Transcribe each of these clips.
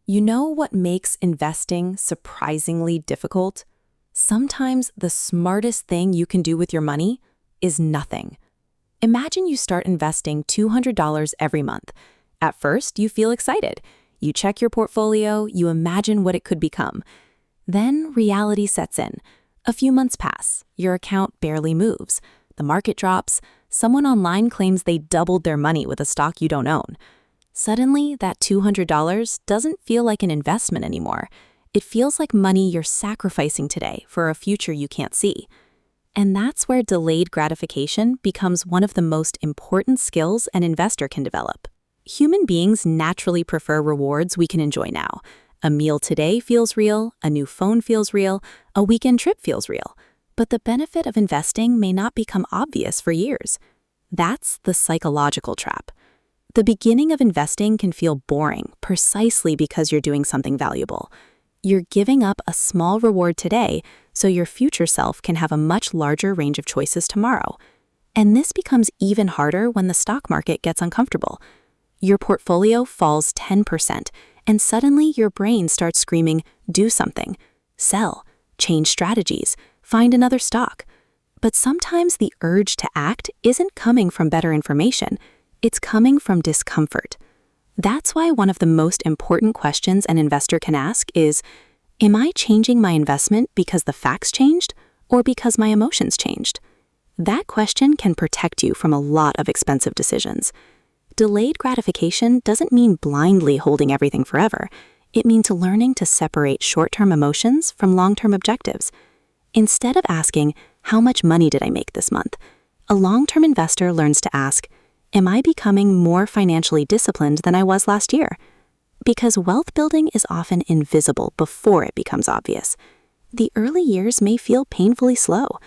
You know what makes investing surprisingly difficult? Sometimes the smartest thing you can do with your money is nothing. Imagine you start investing $200 every month. At first, you feel excited. You check your portfolio, you imagine what it could become. Then reality sets in. A few months pass, your account barely moves. The market drops, someone online claims they doubled their money with a stock you don't own. Suddenly, that $200 doesn't feel like an investment anymore. It feels like money you're sacrificing today for a future you can't see. And that's where delayed gratification becomes one of the most important skills an investor can develop. Human beings naturally prefer rewards we can enjoy now. A meal today feels real, a new phone feels real, a weekend trip feels real. But the benefit of investing may not become obvious for years. That's the psychological trap. The beginning of investing can feel boring precisely because you're doing something valuable. You're giving up a small reward today so your future self can have a much larger range of choices tomorrow. And this becomes even harder when the stock market gets uncomfortable. Your portfolio falls 10%, and suddenly your brain starts screaming, do something, sell, change strategies, find another stock. But sometimes the urge to act isn't coming from better information. It's coming from discomfort. That's why one of the most important questions an investor can ask is, am I changing my investment because the facts changed or because my emotions changed? That question can protect you from a lot of expensive decisions. Delayed gratification doesn't mean blindly holding everything forever. It means learning to separate short-term emotions from long-term objectives. Instead of asking, how much money did I make this month? A long-term investor learns to ask, am I becoming more financially disciplined than I was last year? Because wealth building is often invisible before it becomes obvious. The early years may feel painfully slow,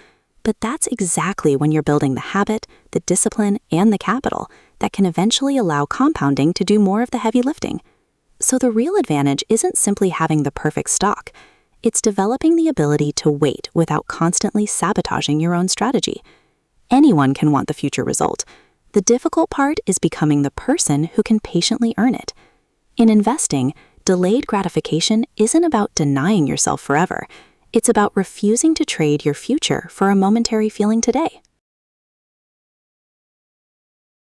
but that's exactly when you're building the habit, the discipline, and the capital that can eventually allow compounding to do more of the heavy lifting. So the real advantage isn't simply having the perfect stock. It's developing the ability to wait without constantly sabotaging your own strategy. Anyone can want the future result. The difficult part is becoming the person who can patiently earn it. In investing, delayed gratification isn't about denying yourself forever. It's about refusing to trade your future for a momentary feeling today.